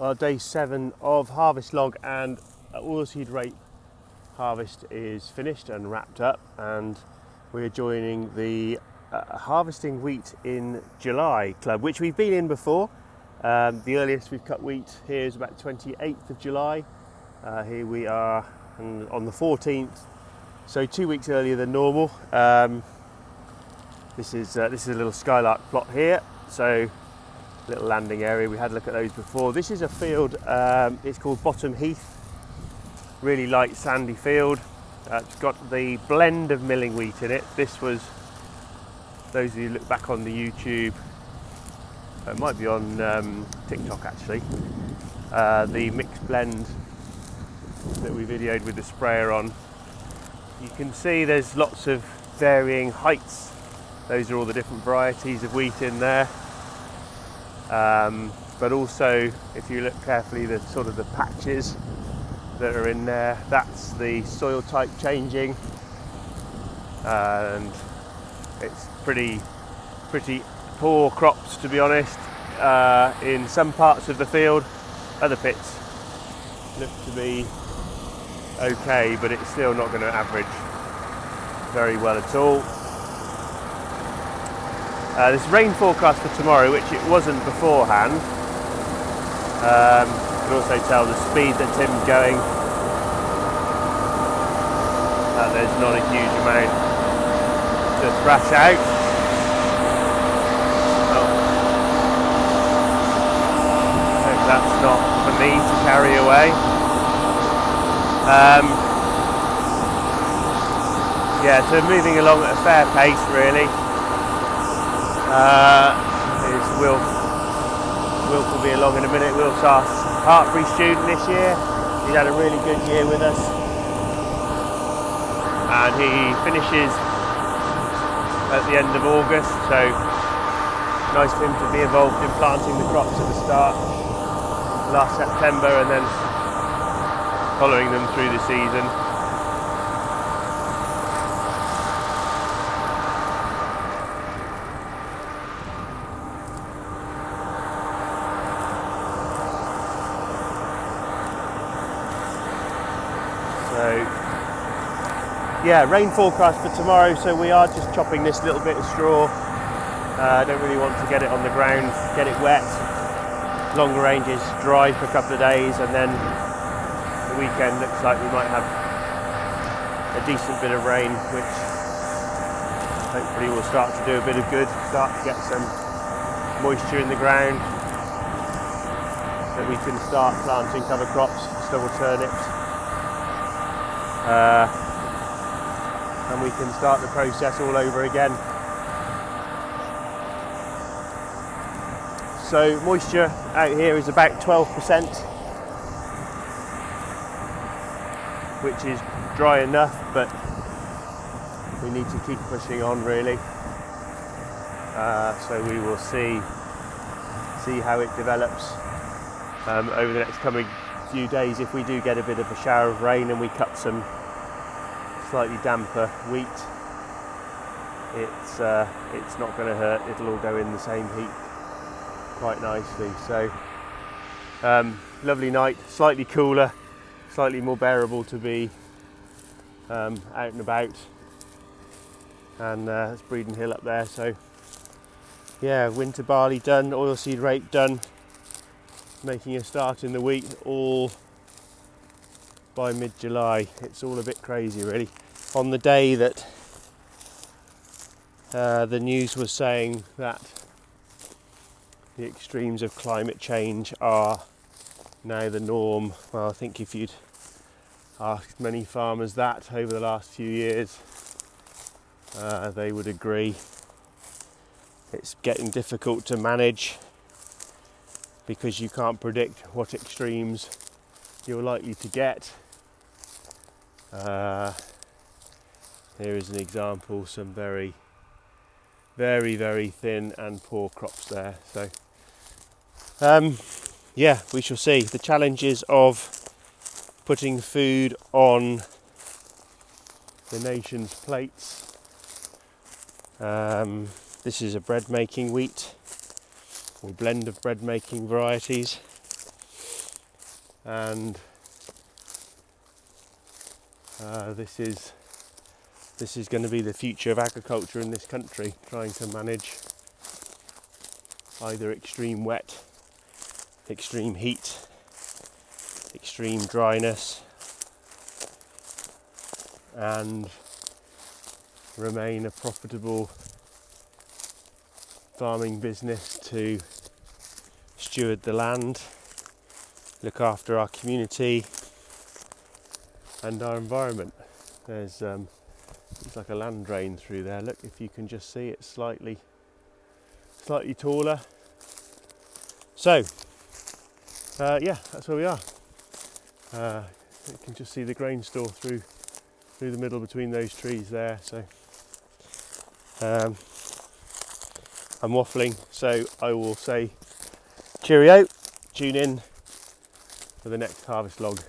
Our day 7 of harvest log and oilseed rape harvest is finished and wrapped up, and we're joining the harvesting wheat in July club, which we've been in before. The earliest we've cut wheat here is about 28th of July. Here we are on the 14th, so 2 weeks earlier than normal. This is a little skylark plot here, so little landing area. We had a look at those before. This is a field, it's called Bottom Heath, really light sandy field. It's got the blend of milling wheat in it. This was, those of you who look back on the YouTube, it might be on TikTok actually, the mixed blend that we videoed with the sprayer on. You can see there's lots of varying heights. Those are all the different varieties of wheat in there. But also, if you look carefully, the sort of the patches that are in there, that's the soil type changing, and it's pretty poor crops, to be honest, in some parts of the field. Other pits look to be okay, but it's still not going to average very well at all. There's rain forecast for tomorrow, which it wasn't beforehand. You can also tell the speed that Tim's going. There's not a huge amount to thrash out. Oh. Hope that's not for me to carry away. Yeah, so moving along at a fair pace, really. Wilf will be along in a minute. Wilf's our Hartbury student this year. He's had a really good year with us, and he finishes at the end of August, so nice for him to be involved in planting the crops at the start last September and then following them through the season. Yeah, rain forecast for tomorrow, so we are just chopping this little bit of straw. I don't really want to get it on the ground, get it wet. Longer ranges dry for a couple of days, and then the weekend looks like we might have a decent bit of rain, which hopefully will start to do a bit of good, start to get some moisture in the ground, so we can start planting cover crops, stubble turnips. And we can start the process all over again. So moisture out here is about 12%, which is dry enough, but we need to keep pushing on, really. So we will see how it develops over the next coming few days. If we do get a bit of a shower of rain and we cut some slightly damper wheat, it's not going to hurt. It'll all go in the same heap quite nicely. So lovely night, slightly cooler, slightly more bearable to be out and about, and it's Breeden Hill up there. So yeah, winter barley done, oilseed rape done, making a start in the wheat all by mid-July. It's all a bit crazy, really. On the day that the news was saying that the extremes of climate change are now the norm, well, I think if you'd asked many farmers that over the last few years, they would agree. It's getting difficult to manage because you can't predict what extremes you're likely to get. Here is an example, some very, very, very thin and poor crops there. So yeah, we shall see. The challenges of putting food on the nation's plates. This is a bread making wheat, or blend of bread making varieties. and this is going to be the future of agriculture in this country, trying to manage either extreme wet, extreme heat, extreme dryness, and remain a profitable farming business to steward the land, look after our community and our environment. There's it's like a land drain through there. Look, if you can just see it, slightly taller. So yeah, that's where we are. You can just see the grain store through the middle between those trees there. So I'm waffling, so I will say cheerio, tune in for the next harvest log.